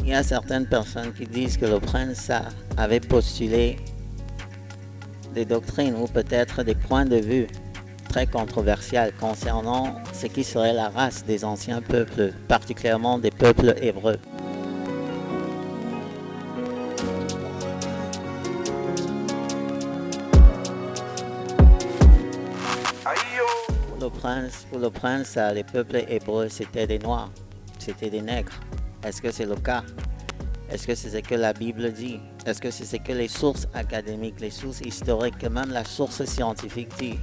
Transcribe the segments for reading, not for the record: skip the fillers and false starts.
Il y a certaines personnes qui disent que le prince avait postulé des doctrines ou peut-être des points de vue très controversiaux concernant ce qui serait la race des anciens peuples, particulièrement des peuples hébreux. Pour le prince, les peuples hébreux, c'était des noirs, c'était des nègres. Est-ce que c'est le cas? Est-ce que c'est ce que la Bible dit? Est-ce que c'est ce que les sources académiques, les sources historiques, et même la source scientifique dit?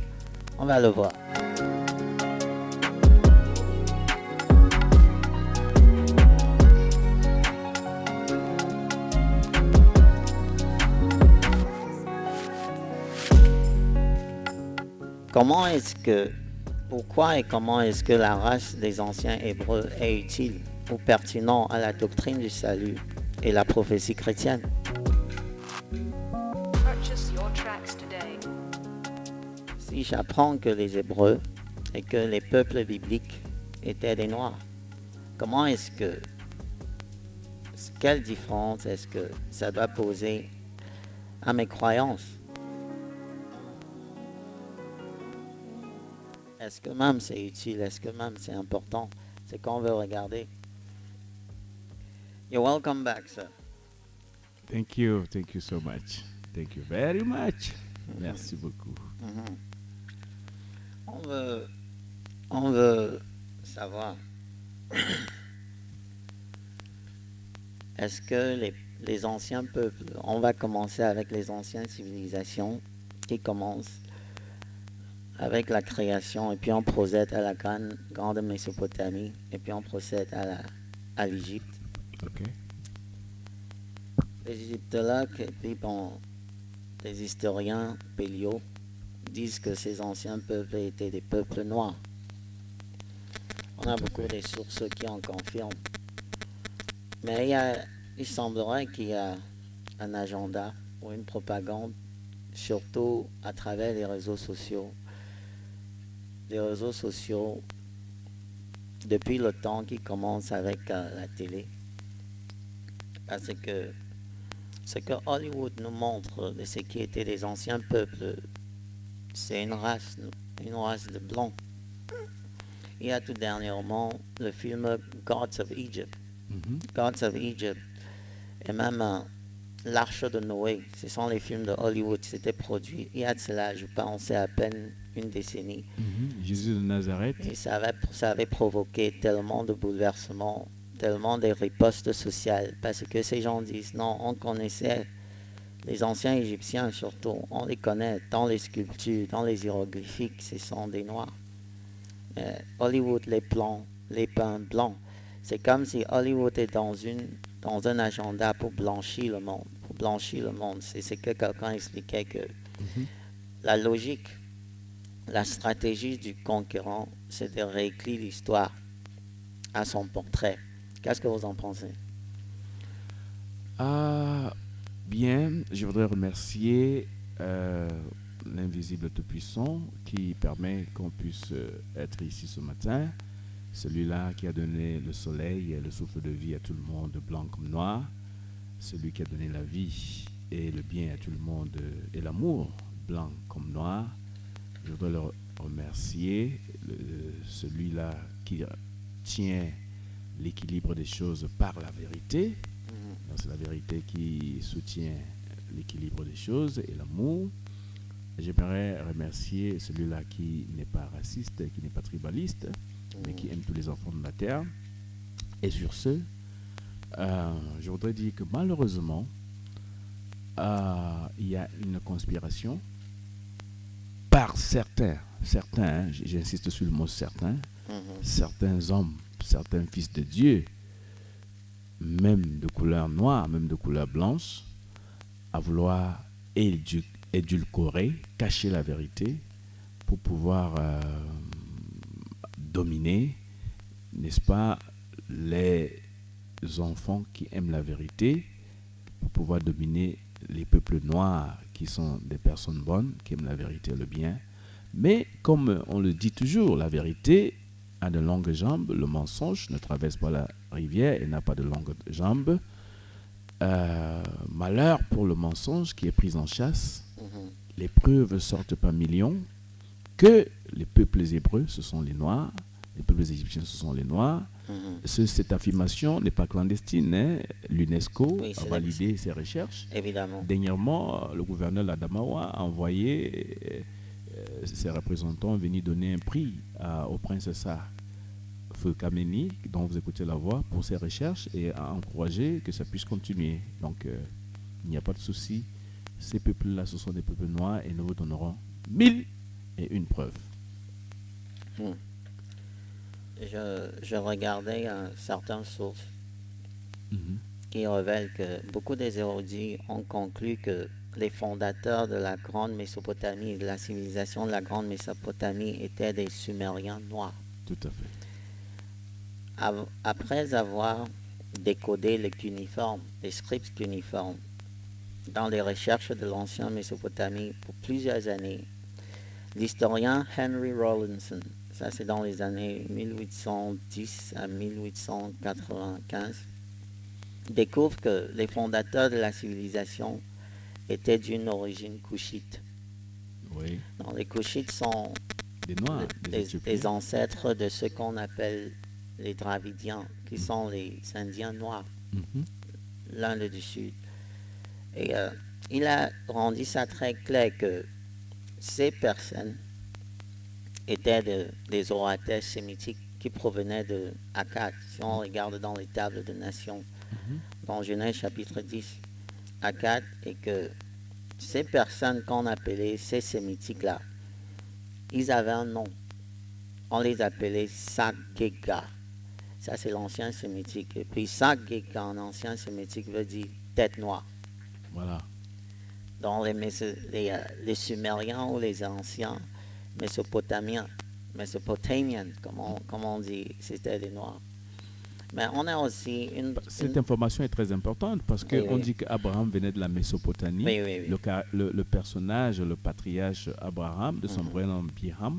On va le voir. Pourquoi et comment est-ce que la race des anciens Hébreux est utile ou pertinent à la doctrine du salut et la prophétie chrétienne? Si j'apprends que les Hébreux et que les peuples bibliques étaient des Noirs, quelle différence est-ce que ça doit poser à mes croyances? Est-ce que même c'est utile? Est-ce que même c'est important? C'est qu'on veut regarder. You're welcome back, sir. Thank you so much. Thank you very much. Merci beaucoup. On veut savoir, est-ce que les anciens peuples, on va commencer avec les anciennes civilisations qui commencent avec la création, et puis on procède à la grande Mésopotamie, et puis on procède à l'Égypte. Okay. Les Égyptologues, et puis les historiens péliaux disent que ces anciens peuples étaient des peuples noirs. On a beaucoup de sources qui en confirment. Mais il semblerait qu'il y a un agenda ou une propagande, surtout à travers les réseaux sociaux. Des réseaux sociaux depuis le temps qui commence avec la télé. Parce que ce que Hollywood nous montre de ce qui étaient les anciens peuples, c'est une race de blancs. Il y a tout dernièrement le film Gods of Egypt. Gods of Egypt et même L'Arche de Noé. Ce sont les films de Hollywood. C'était produit il y a de cela, je pensais, à peine une décennie. Jésus de Nazareth. Et ça avait provoqué tellement de bouleversements, tellement de ripostes sociales, parce que ces gens disent non, on connaissait les anciens Égyptiens surtout, on les connaît dans les sculptures, dans les hiéroglyphiques, ce sont des noirs. Hollywood les peint blancs. C'est comme si Hollywood est dans un agenda pour blanchir le monde. C'est ce que quelqu'un expliquait, que la logique, la stratégie du conquérant, c'est de réécrire l'histoire à son portrait. Qu'est-ce que vous en pensez? Bien, je voudrais remercier l'invisible Tout-Puissant qui permet qu'on puisse être ici ce matin. Celui-là qui a donné le soleil et le souffle de vie à tout le monde, blanc comme noir. Celui qui a donné la vie et le bien à tout le monde et l'amour, blanc comme noir. Je voudrais le remercier, celui-là qui tient l'équilibre des choses par la vérité. C'est la vérité qui soutient l'équilibre des choses et l'amour. J'aimerais remercier celui-là qui n'est pas raciste, qui n'est pas tribaliste, mais qui aime tous les enfants de la terre. Et sur ce, je voudrais dire que malheureusement, il y a une conspiration par certains, hein, j'insiste sur le mot certains, certains hommes, certains fils de Dieu, même de couleur noire, même de couleur blanche, à vouloir édulcorer, cacher la vérité pour pouvoir dominer, n'est-ce pas, les enfants qui aiment la vérité, pour pouvoir dominer les peuples noirs qui sont des personnes bonnes, qui aiment la vérité et le bien. Mais comme on le dit toujours, la vérité a de longues jambes, le mensonge ne traverse pas la rivière et n'a pas de longues jambes. Malheur pour le mensonge qui est pris en chasse. Les preuves sortent par millions. Que les peuples hébreux, ce sont les Noirs. Les peuples égyptiens, ce sont les Noirs. Cette affirmation n'est pas clandestine. Hein. L'UNESCO a validé ces recherches. Évidemment. Dernièrement, le gouverneur d'Adamawa a envoyé ses représentants venir donner un prix au prince Sarr Feu Kameni, dont vous écoutez la voix, pour ses recherches et a encouragé que ça puisse continuer. Donc, il n'y a pas de souci. Ces peuples-là, ce sont des peuples noirs et nous vous donnerons 1001 preuves. Je regardais certaines sources qui révèlent que beaucoup des érudits ont conclu que les fondateurs de la Grande Mésopotamie et de la civilisation de la Grande Mésopotamie étaient des Sumériens noirs. Tout à fait. Après avoir décodé les cuneiformes, les scripts cuneiformes, dans les recherches de l'ancienne Mésopotamie pour plusieurs années, l'historien Henry Rawlinson, ça c'est dans les années 1810 à 1895, découvre que les fondateurs de la civilisation étaient d'une origine couchite. Oui. Donc, les couchites sont des Noirs, des ancêtres de ce qu'on appelle les Dravidiens, qui sont les Indiens noirs, l'Inde du Sud. Et il a rendu ça très clair que ces personnes étaient des orateurs sémitiques qui provenaient de Akkad. Si on regarde dans les tables de nations, dans Genèse chapitre 10, Akkad, et que ces personnes qu'on appelait ces sémitiques-là, ils avaient un nom. On les appelait Sagega. Ça, c'est l'ancien sémitique. Et puis Sagega en ancien sémitique veut dire tête noire. Voilà. Donc les Sumériens ou les anciens Mésopotamiens, comme on dit, c'était des Noirs. Mais on a aussi Cette information est très importante parce qu'on dit qu'Abraham venait de la Mésopotamie. Oui. Le personnage, le patriarche Abraham, de son vrai nom Biram,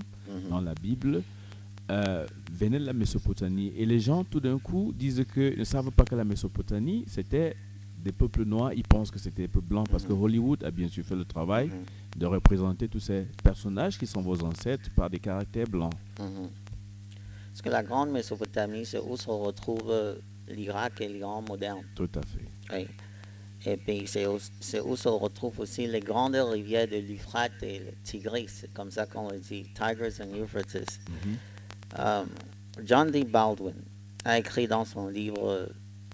dans la Bible, venait de la Mésopotamie. Et les gens, tout d'un coup, disent qu'ils ne savent pas que la Mésopotamie, c'était des peuples noirs. Ils pensent que c'était des peuples blancs parce que Hollywood a bien sûr fait le travail de représenter tous ces personnages qui sont vos ancêtres par des caractères blancs. Parce que la Grande Mésopotamie, c'est où se retrouve l'Irak et l'Iran moderne. Tout à fait. Oui. Et puis c'est où se retrouvent aussi les grandes rivières de l'Euphrate et le Tigris. C'est comme ça qu'on le dit, Tigris and Euphrates. John D. Baldwin a écrit dans son livre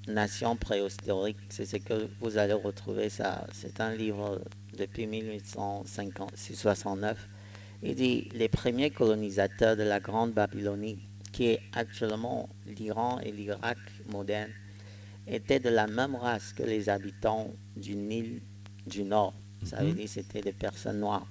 Nation préhistorique, c'est ce que vous allez retrouver ça. C'est un livre depuis 1869. Il dit les premiers colonisateurs de la Grande Babylonie, qui est actuellement l'Iran et l'Irak moderne, étaient de la même race que les habitants du Nil du Nord. Ça veut dire que c'était des personnes noires.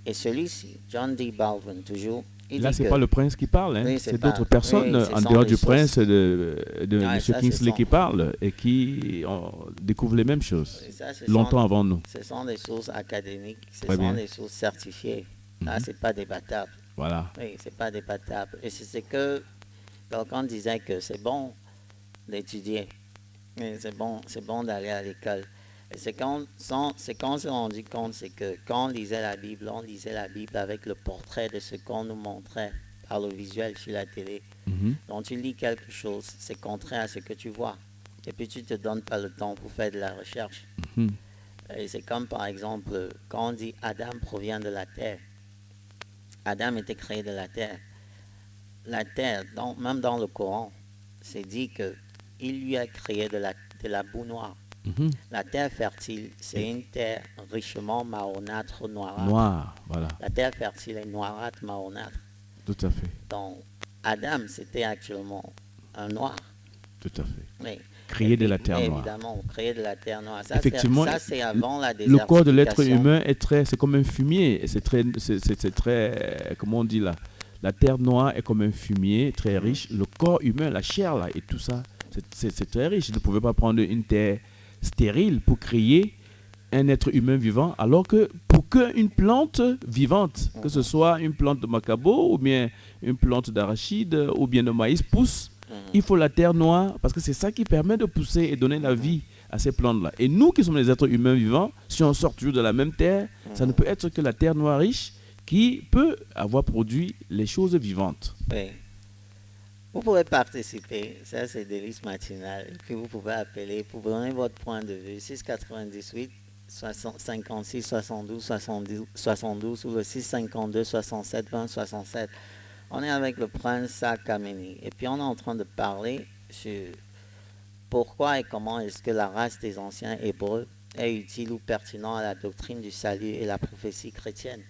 Et celui-ci, John D. Baldwin, toujours, il là, dit c'est que, pas le prince qui parle, hein. Oui, c'est d'autres personnes en dehors du prince de M. Kingsley qui parlent et qui découvrent les mêmes choses longtemps avant nous. Ce sont des sources académiques, ce sont des sources certifiées. Là, c'est pas débattable. Voilà. Oui, c'est pas débattable. Et c'est que quelqu'un disait que c'est bon d'étudier, c'est bon d'aller à l'école. Et c'est quand on s'est rendu compte, c'est que quand on lisait la Bible avec le portrait de ce qu'on nous montrait par le visuel sur la télé. Donc tu lis quelque chose, c'est contraire à ce que tu vois. Et puis tu ne te donnes pas le temps pour faire de la recherche. Et c'est comme par exemple, quand on dit Adam provient de la terre. Adam était créé de la terre. La terre, même dans le Coran, c'est dit qu'il lui a créé de la boue noire. La terre fertile, c'est une terre richement marronâtre, noirâtre. Noir, voilà. La terre fertile est noirâtre, marronâtre. Tout à fait. Donc, Adam, c'était actuellement un noir. Tout à fait. Oui. Créé de la terre noire. Évidemment, créé de la terre noire. Ça, effectivement, c'est avant la désertification. Le corps de l'être humain c'est comme un fumier. C'est très, comment on dit là, la terre noire est comme un fumier très riche. Le corps humain, la chair là et tout ça, c'est très riche. Vous ne pouvez pas prendre une terre stérile pour créer un être humain vivant, alors que pour qu'une plante vivante, que ce soit une plante de macabo ou bien une plante d'arachide ou bien de maïs pousse. Il faut la terre noire parce que c'est ça qui permet de pousser et donner la vie à ces plantes-là. Et nous qui sommes les êtres humains vivants, si on sort toujours de la même terre, ça ne peut être que la terre noire riche qui peut avoir produit les choses vivantes. Oui. Vous pouvez participer, ça c'est Délice Matinale, et puis vous pouvez appeler pour donner votre point de vue, 698 56 72 72 ou le 652 67 20 67. On est avec le prince Sakameni et puis on est en train de parler sur pourquoi et comment est-ce que la race des anciens Hébreux est utile ou pertinent à la doctrine du salut et la prophétie chrétienne.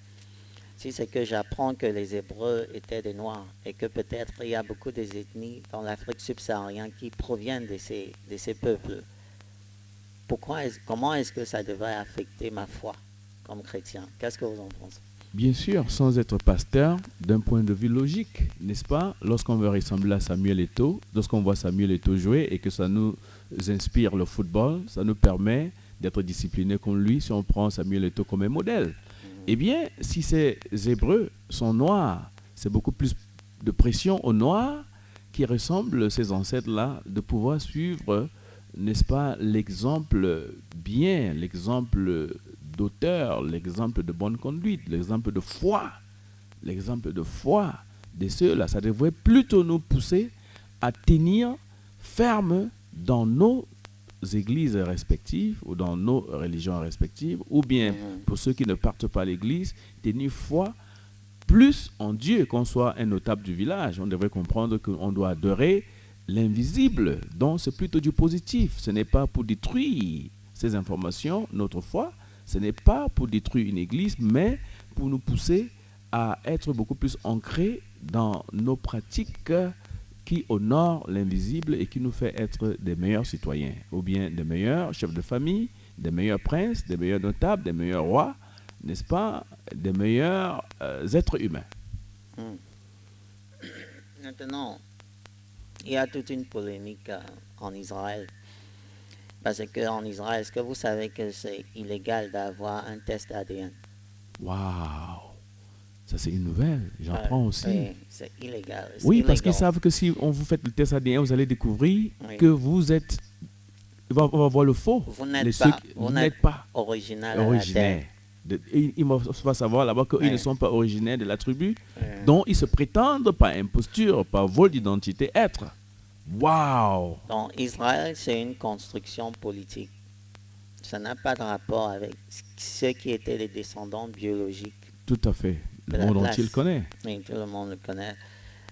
Si c'est que j'apprends que les Hébreux étaient des Noirs et que peut-être il y a beaucoup des ethnies dans l'Afrique subsaharienne qui proviennent de ces peuples, comment est-ce que ça devrait affecter ma foi comme chrétien? Qu'est-ce que vous en pensez? Bien sûr, sans être pasteur, d'un point de vue logique, n'est-ce pas? Lorsqu'on veut ressembler à Samuel Eto'o, lorsqu'on voit Samuel Eto'o jouer et que ça nous inspire le football, ça nous permet d'être disciplinés comme lui si on prend Samuel Eto'o comme un modèle. Eh bien, si ces Hébreux sont noirs, c'est beaucoup plus de pression aux Noirs qui ressemblent ces ancêtres-là de pouvoir suivre, n'est-ce pas, l'exemple bien, l'exemple d'auteur, l'exemple de bonne conduite, l'exemple de foi de ceux-là. Ça devrait plutôt nous pousser à tenir ferme dans nos églises respectives ou dans nos religions respectives, ou bien pour ceux qui ne partent pas à l'église, tenir foi plus en Dieu, qu'on soit un notable du village. On devrait comprendre qu'on doit adorer l'invisible, donc c'est plutôt du positif. Ce n'est pas pour détruire ces informations, notre foi, ce n'est pas pour détruire une église, mais pour nous pousser à être beaucoup plus ancrés dans nos pratiques qui honore l'invisible et qui nous fait être des meilleurs citoyens, ou bien des meilleurs chefs de famille, des meilleurs princes, des meilleurs notables, des meilleurs rois, n'est-ce pas, des meilleurs êtres humains. Maintenant, il y a toute une polémique en Israël. Parce qu'en Israël, est-ce que vous savez que c'est illégal d'avoir un test ADN? Waouh! Ça, c'est une nouvelle. J'apprends aussi. Oui, c'est illégal. Oui, parce qu'ils savent que si on vous fait le test ADN, vous allez découvrir que vous êtes... On va voir le faux. Vous n'êtes pas originaire. Il faut savoir là-bas qu'ils ne sont pas originaires de la tribu dont ils se prétendent par imposture, par vol d'identité être. Waouh! Donc Israël, c'est une construction politique. Ça n'a pas de rapport avec ceux qui étaient les descendants biologiques. Tout à fait. Le monde entier le connaît. Oui, tout le monde le connaît.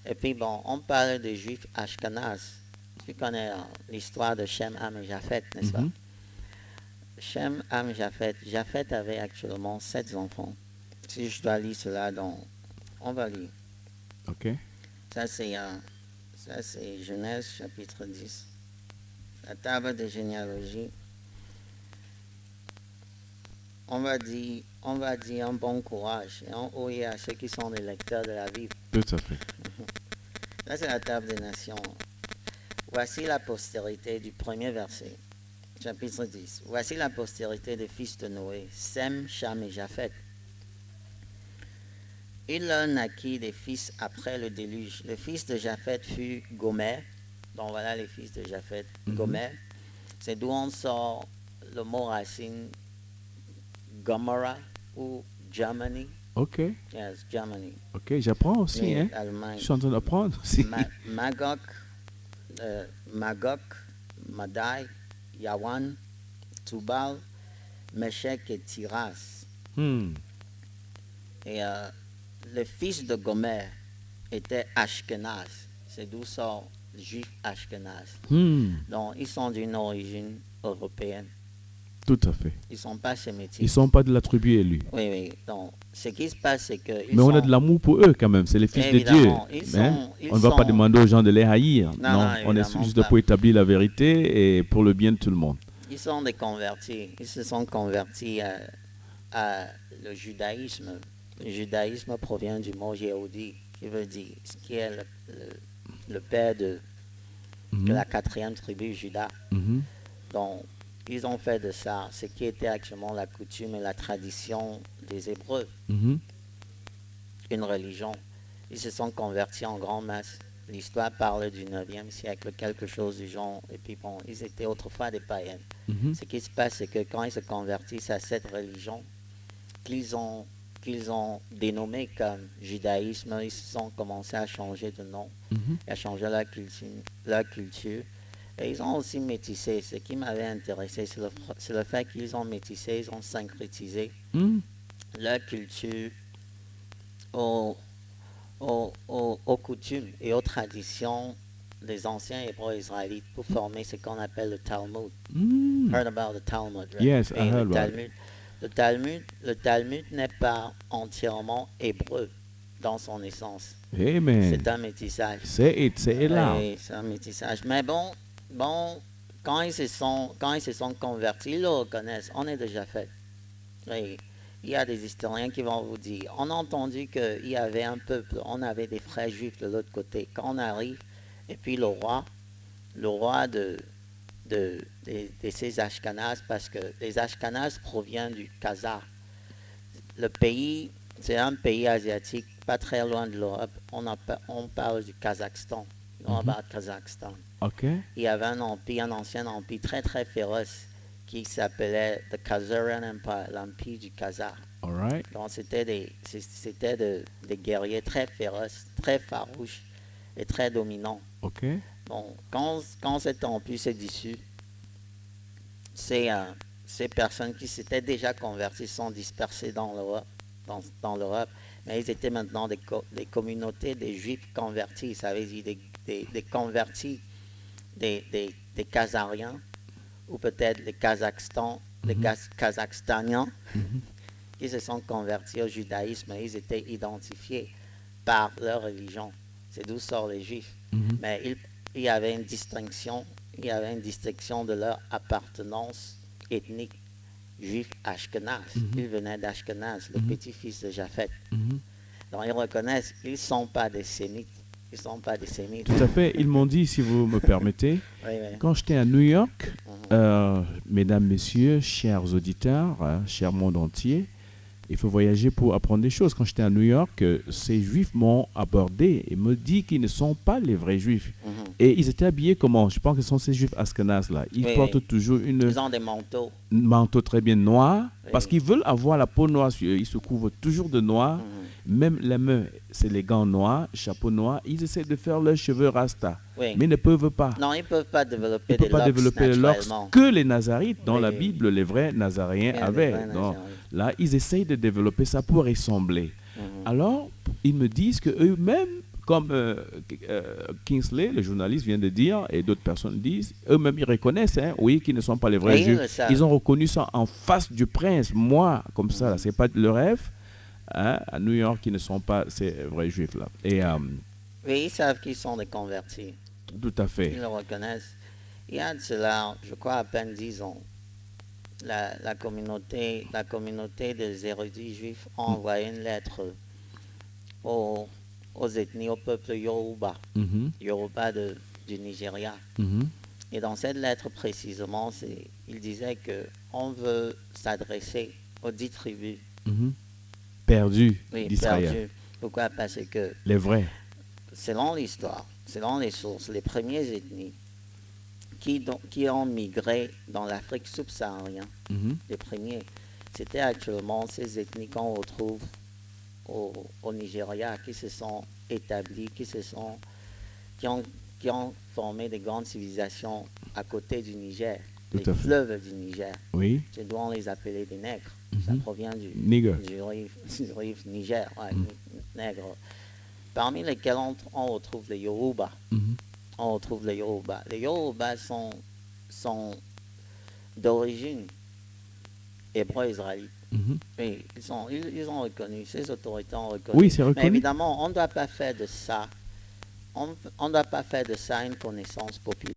Et puis bon, on parle des Juifs Ashkenaz. Tu connais l'histoire de Shem, Ham et Japhet, n'est-ce pas? Shem, Ham, Japhet. Japhet avait actuellement 7 enfants. Si je dois lire cela, donc, on va lire. Ok. Ça, c'est Genèse, chapitre 10. La table de généalogie. On va dire un bon courage et un oyez à ceux qui sont des lecteurs de la Bible. Tout à fait. Là, c'est la table des nations. Voici la postérité du premier verset, chapitre 10. Voici la postérité des fils de Noé, Sem, Cham et Japhet. Il leur naquit des fils après le déluge. Le fils de Japhet fut Gomer. Donc voilà les fils de Japhet. Gomer. C'est d'où on sort le mot racine Gomorrah ou Germany. Ok. Yes, Germany. Ok, j'apprends aussi. Oui, Hein? Allemagne. Je suis en train d'apprendre aussi. Magog, Madai, Yawan, Tubal, Meshech et Tiras. Et le fils de Gomer était Ashkenaz. C'est d'où sort le juif Ashkenaz. Donc, ils sont d'une origine européenne. Tout à fait. Ils ne sont pas sémitiques. Ils ne sont pas de la tribu élue. Oui, oui. Donc, ce qui se passe, c'est que... Mais on a de l'amour pour eux quand même. C'est les fils de Dieu. On ne va pas demander aux gens de les haïr. Non, on est juste pour établir la vérité et pour le bien de tout le monde. Ils sont des convertis. Ils se sont convertis à le judaïsme. Le judaïsme provient du mot Yehudi, qui veut dire, qui est le père de la 4e tribu, Juda. Donc, ils ont fait de ça ce qui était actuellement la coutume et la tradition des Hébreux, Mhm. une religion. Ils se sont convertis en grande masse. L'histoire parle du 9e siècle, quelque chose du genre. Et puis bon, ils étaient autrefois des païens. Mhm. Ce qui se passe, c'est que quand ils se convertissent à cette religion, qu'ils ont dénommé comme judaïsme, ils se sont commencé à changer de nom, Mhm. à changer leur culture. Et ils ont aussi métissé. Ce qui m'avait intéressé, c'est le fait qu'ils ont métissé, ils ont syncrétisé Mhm. leur culture aux, aux coutumes et aux traditions des anciens Hébreux israélites pour former ce qu'on appelle le Talmud. Mhm. Heard about the Talmud, right? Yes, I Et heard about it. Le Talmud n'est pas entièrement hébreu dans son essence. Amen. C'est un métissage. Say it loud. Oui, c'est un métissage. Mais bon, quand ils se sont convertis, ils le reconnaissent. On est déjà fait. Oui. Il y a des historiens qui vont vous dire, on a entendu qu'il y avait un peuple, on avait des frères juifs de l'autre côté. Quand on arrive, et puis le roi de ces Ashkénazes, parce que les Ashkénazes proviennent du Kazakh. Le pays, c'est un pays asiatique, pas très loin de l'Europe. On parle du Kazakhstan. On parle de Kazakhstan. OK. Il y avait un empire, un ancien empire très très féroce qui s'appelait the Khazarian Empire, l'empire du Kazakh. All right. Donc c'était des guerriers très féroces, très farouches et très dominants. OK. Bon, quand cet empire s'est dissous, ces personnes qui s'étaient déjà converties sont dispersées dans l'Europe, mais ils étaient maintenant des communautés des juifs convertis, ça veut dire des convertis, des Khazariens, ou peut-être les Kazakhstaniens, qui se sont convertis au judaïsme, ils étaient identifiés par leur religion. C'est d'où sortent les juifs. Mhm. Mais il y avait une distinction de leur appartenance ethnique juif ashkénaze. Ils venaient d'Ashkenaz, le petit-fils de Japhet. Mhm. Donc ils reconnaissent qu'ils ne sont pas des sémites. Ils sont pas des sémites. Tout à fait. Ils m'ont dit, si vous me permettez, Oui, oui. quand j'étais à New York, mesdames, messieurs, chers auditeurs, cher monde entier, il faut voyager pour apprendre des choses. Quand j'étais à New York, ces juifs m'ont abordé et me dit qu'ils ne sont pas les vrais juifs. Mhm. Et ils étaient habillés comment? Je pense que ce sont ces juifs askenazes là. Ils Oui, portent oui. toujours Ils ont des manteaux. un manteau très bien noir parce Oui. qu'ils veulent avoir la peau noire sur eux. Ils se couvrent toujours de noir. Même les mains, c'est les gants noirs, chapeau noir. Ils essaient de faire leurs cheveux rasta, Oui. mais ils ne peuvent pas. Non, ils ne peuvent pas Ils développer ne peuvent des pas locks développer les locks naturellement. que les Nazarites, dans Oui, la oui. Bible, les vrais Nazaréens Bien, avaient. des vrais Donc, Nazarites. là, ils essayent de développer ça pour ressembler. Alors, ils me disent que eux-mêmes, comme Kingsley, le journaliste, vient de dire, et d'autres personnes disent, eux-mêmes, ils reconnaissent, hein, oui, qu'ils ne sont pas les vrais Oui, ils juifs. le savent. Ils ont reconnu ça en face du prince. Moi, comme ça, là, c'est pas le rêve. Hein, à New York, qui ne sont pas ces vrais juifs là. Et Oui, ils savent qu'ils sont des convertis. tout à fait. Ils le reconnaissent. Il y a de cela, je crois, à peine 10 ans, la communauté des érudits juifs a envoyé une lettre aux ethnies, au peuple Yoruba, Mhm, du Nigeria. mhm, Et dans cette lettre précisément, il disait qu'on veut s'adresser aux 10 tribus mhm. Perdus d'Israël. perdues. Pourquoi? Parce que Les vrais. selon l'histoire, selon les sources, les premières ethnies qui ont migré dans l'Afrique subsaharienne, Mhm, les premiers, c'était actuellement ces ethnies qu'on retrouve au Nigeria, qui se sont établies, qui ont formé des grandes civilisations à côté du Niger, Tout les à fait. fleuves du Niger. Oui. Je dois les appeler des nègres. Ça provient du Nigger. rive Niger, ouais, nègres. Parmi lesquels on retrouve les Yoruba. Mhm, On retrouve les Yoruba. Les Yoruba sont d'origine hébreu-israélite. mhm. Oui, ils ont reconnu, ces autorités ont reconnu. Oui, c'est Mais reconnu. évidemment, on ne doit pas faire de ça, on ne doit pas faire de ça une connaissance populaire.